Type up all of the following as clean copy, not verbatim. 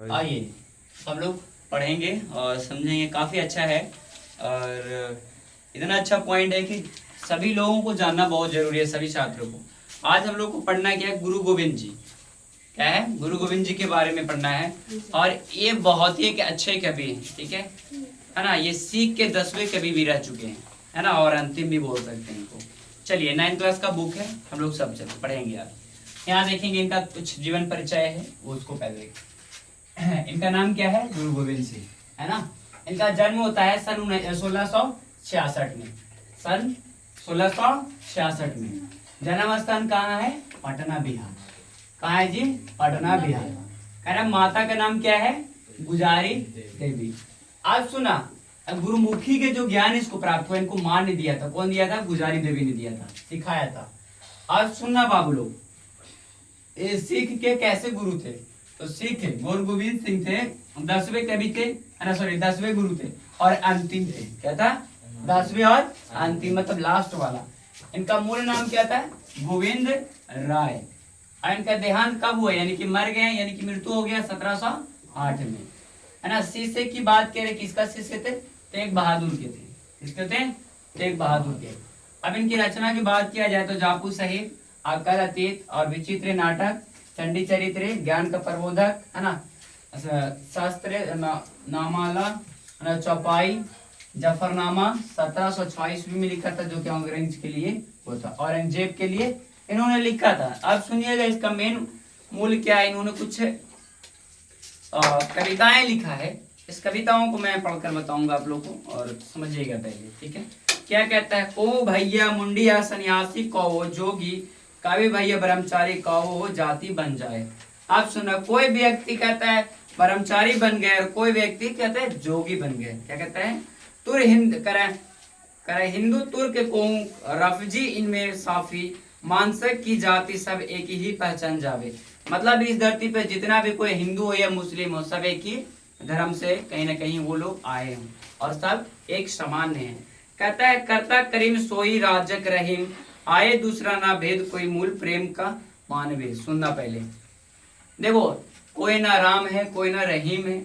आइए हम लोग पढ़ेंगे और समझेंगे। काफ़ी अच्छा है और इतना अच्छा पॉइंट है कि सभी लोगों को जानना बहुत जरूरी है, सभी छात्रों को। आज हम लोग को पढ़ना क्या है, गुरु गोविंद जी। क्या है? गुरु गोविंद जी के बारे में पढ़ना है। और ये बहुत ही एक अच्छे कवि हैं, ठीक है ना। ये सिख के 10वें कवि भी रह चुके हैं, है ना, और अंतिम भी बोल सकते हैं इनको। चलिए 9th क्लास का बुक है, हम लोग सब चल पढ़ेंगे आज। यहाँ देखेंगे इनका कुछ जीवन परिचय है, वो उसको पहले। इनका नाम क्या है? गुरु गोविंद सिंह, है ना। इनका जन्म होता है सन 1666 में, सन 1666 में। जन्म स्थान कहाँ है? पटना बिहार। कहाँ है जी? पटना बिहार। कह रहा माता का नाम क्या है? गुजारी देवी। आज सुना, गुरुमुखी के जो ज्ञान इसको प्राप्त हुआ, इनको मां ने दिया था। कौन दिया था? गुजारी देवी ने दिया था, सिखाया था। आज सुनना बाबू लोग, ये सिख के कैसे गुरु थे? तो सिख गुरु गोविंद सिंह थे, 10वें कवि थे, ना सॉरी 10वें गुरु थे और अंतिम थे। क्या था? 10वें और अंतिम, मतलब लास्ट वाला। इनका मूल नाम क्या था? गोविंद राय। और इनका देहांत कब हुआ, यानी कि मर गए, यानी कि मृत्यु हो गया 1708 में, है ना। शिष्य की बात करें, किसका शिष्य थे? तेग बहादुर के थे। किसके थे? तेग बहादुर के। अब इनकी रचना की बात किया जाए तो जापू साहिब, अकल अतीत और विचित्र नाटक, चंडी चरित्र, ज्ञान का प्रबोधक, है ना, शास्त्र नामाला, चौपाई, जफरनामा 1726 में लिखा था, जो कि अंग्रेज के लिए वो था, औरंगजेब के लिए इन्होंने लिखा था। अब सुनिएगा इसका मेन मूल क्या है। इन्होंने कुछ कविताएं लिखा है। इस कविताओं को मैं पढ़कर बताऊंगा आप लोगों को, और समझिएगा पहले, ठीक है। क्या कहता है? को भैया मुंडिया सन्यासी, कहो जोगी, कवि भैया ब्रह्मचारी, कहो जाति बन जाए। आप सुना, कोई व्यक्ति कहता है ब्रह्मचारी बन गए और कोई व्यक्ति कहता है जोगी बन गए। क्या कहता है? तुर हिंद करे हिंदू तुर्क को रफजी, इनमें साफी, मानसक की जाति सब एक ही पहचान जावे। मतलब इस धरती पे जितना भी कोई हिंदू हो या मुस्लिम हो, सब एक ही धर्म से कहीं ना कहीं वो लोग आए हैं और सब एक समान है। कहता है करता करीम सोई राजक रहीम, आए दूसरा ना भेद, कोई मूल प्रेम का मानवे। सुनना पहले, देखो, कोई ना राम है, कोई ना रहीम है।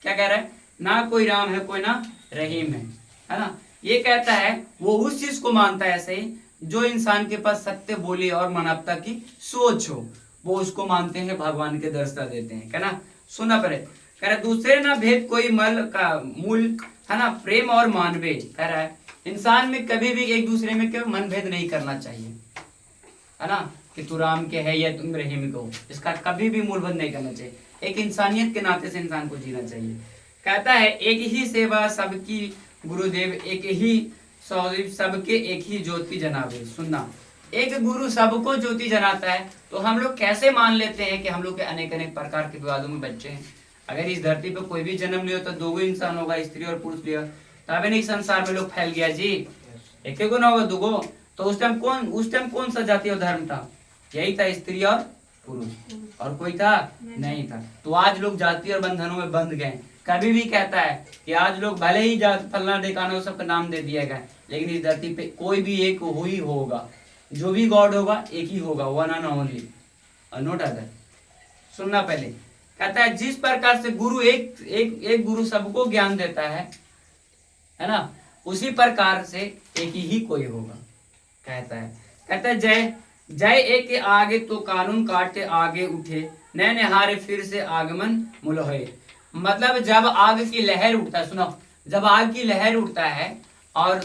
क्या कह रहा है? ना कोई राम है, कोई ना रहीम है ना। ये कहता है वो उस चीज को मानता है ऐसे ही जो इंसान के पास सत्य बोली और मानवता की सोच हो, वो उसको मानते हैं, भगवान के दर्शन देते हैं, क्या ना। सुना पड़े, कह रहा दूसरे ना भेद कोई मल का मूल, है ना, प्रेम और मानवे। कह रहा है इंसान में कभी भी एक दूसरे में क्यों मन भेद नहीं करना चाहिए, है ना, कि तू राम के है या तुम रहीम को, इसका कभी भी मूलभेद नहीं करना चाहिए। एक इंसानियत के नाते से इंसान को जीना चाहिए। कहता है एक ही सेवा सबकी गुरुदेव, एक ही सबके एक ही ज्योति जनावे। सुनना, एक गुरु सबको ज्योति जनाता है, तो हम लोग कैसे मान लेते हैं कि हम लोग के अनेक अनेक प्रकार के विवादों में बच्चे हैं। अगर इस धरती पर कोई भी जन्म लिया तो दो इंसान होगा, स्त्री और पुरुष लिया, तभी नहीं संसार में लोग फैल गया जी। एक को ना होगा दुगो, तो उस टाइम कौन सा जाति और धर्म था? यही था, स्त्री और पुरुष, और कोई था नहीं था। तो आज लोग जाति और बंधनों में बंध गए। कभी भी कहता है कि आज लोग भले ही जात फलना ढेकाना सबका नाम दे दिया गया, लेकिन इस धरती पे कोई भी एक ही होगा, जो भी गॉड होगा एक ही होगा, one and only, note other. सुनना पहले, कहता है जिस प्रकार से गुरु एक गुरु सबको ज्ञान देता है ना, उसी प्रकार से एक ही कोई होगा। कहता है जय जय एक के आगे तो कानून काटते आगे उठे, नए नहारे फिर से आगमन मुलहे। मतलब जब आग की लहर उठता है, सुनो, जब आग की लहर उठता है, और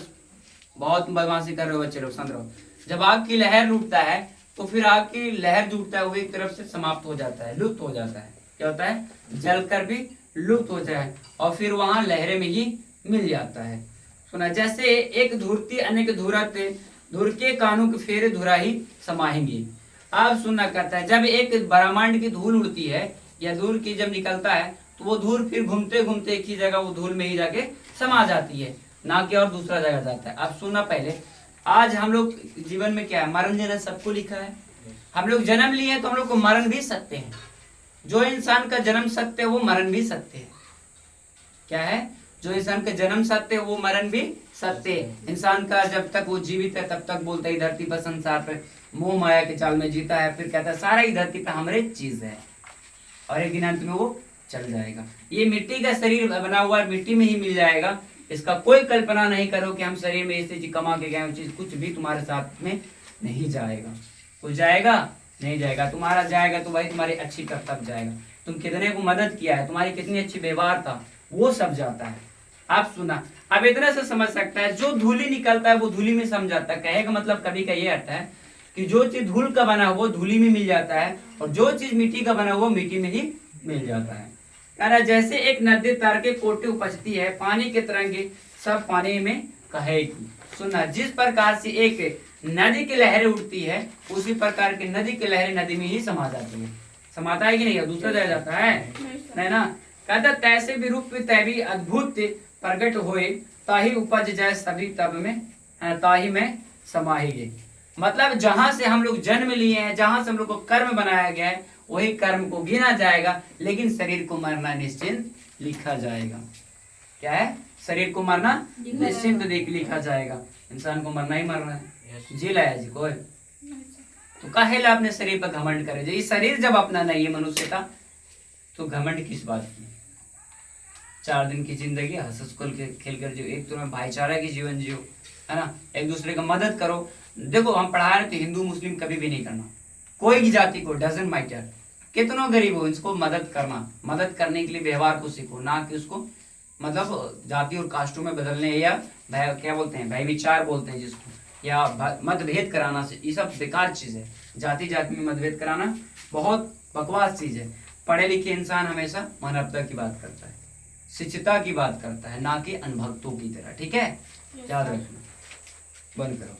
बहुत बदमाशी कर रहे हो बच्चे लोग, सुन रहे हो, जब आग की लहर उठता है तो फिर आग की लहर जो उठता है वो एक तरफ से समाप्त हो जाता है, लुप्त हो जाता है। क्या होता है? जलकर भी लुप्त हो जाए और फिर वहां लहरे में ही मिल जाता है। सुना, जैसे एक धुरती अनेक धुरत, धुर के कानों के फेरे धुरा ही समाएंगी। अब सुनना, करता है जब एक ब्रह्मांड की धूल उड़ती है या धूल की जब निकलता है, तो वो धूल फिर घूमते घूमते एक ही जगह वो धूल में ही जाके समा जाती है, ना कि और दूसरा जगह जाता है। अब सुनना पहले, आज हम लोग जीवन में क्या है, मरण जन्म सबको लिखा है। हम लोग जन्म लिए हैं तो हम लोग को मरण भी सकते हैं। जो इंसान का जन्म सत्य है वो मरण भी सत्य है। क्या है? जो इंसान का जन्म सत्य है वो मरण भी सत्य है। इंसान का जब तक वो जीवित है तब तक बोलता है धरती पर संसार पर मोह माया के चाल में जीता है, फिर कहता है सारा ही धरती पर हमारे चीज है, और एक दिन अंत में वो चल जाएगा। ये मिट्टी का शरीर बना हुआ है, मिट्टी में ही मिल जाएगा। इसका कोई कल्पना नहीं करो कि हम शरीर में ऐसी चीज कमा के गए, चीज कुछ भी तुम्हारे साथ में नहीं जाएगा। कुछ जाएगा नहीं जाएगा। तुम्हारा जाएगा तो भाई तुम्हारी अच्छी कर्तव्य जाएगा, तुम कितने को मदद किया है, तुम्हारी कितनी अच्छी व्यवहार था, वो सब जाता है। आप सुना, अब इतना से समझ सकता है, जो धूली निकलता है वो धूली में सम जाता है। कहे का मतलब कभी का ये अर्थ है कि जो चीज धूल का बना हुआ धूली में मिल जाता है, और जो चीज मिट्टी का बना हुआ मिट्टी में ही मिल जाता है। यार जैसे एक नदी तर के कोटे उपजती है, पानी के तरंगे सब पानी में कहेगी। सुना, जिस प्रकार से एक नदी की लहरें उठती है, उसी प्रकार की नदी की लहरें नदी में ही समा जाती है। समाता है कि नहीं, दूसरा रह जाता है नहीं ना। कहता तैसे भी रूप तैभी अद्भुत प्रकट होए, ताही उपज जाए सभी तब में ताही में समाएंगे। मतलब जहां से हम लोग जन्म लिए हैं, जहां से हम लोग को कर्म बनाया गया है, वही कर्म को गिना जाएगा, लेकिन शरीर को मरना निश्चिंत लिखा जाएगा। क्या है, शरीर को मरना निश्चिंत लिखा जाएगा। इंसान को मरना ही मरना है, जी लाया जी कोई तो काहे ला अपने शरीर पर घमंड करे। ये शरीर जब अपना नहीं है मनुष्य का, तो घमंड किस बात की। 4 दिन की जिंदगी हंस खेल कर जियो, एक तो भाईचारा की जीवन जियो, है ना, एक दूसरे का मदद करो। देखो हम पढ़ा रहे थे, हिंदू मुस्लिम कभी भी नहीं करना, कोई भी जाति को, डजंट मैटर, कितना गरीब हो, इसको मदद करना, मदद करने के लिए व्यवहार को सीखो, ना कि उसको मतलब जाति और कास्टों में बदलने, या क्या बोलते हैं भाई विचार बोलते हैं जिसको, या मतभेद कराना से, ये सब बेकार चीज है। जाति जाति में मतभेद कराना बहुत बकवास चीज है। पढ़े लिखे इंसान हमेशा मानवता की बात करता है, शिक्षिता की बात करता है, ना कि अनभक्तों की तरह। ठीक है, याद रखना। बंद करो।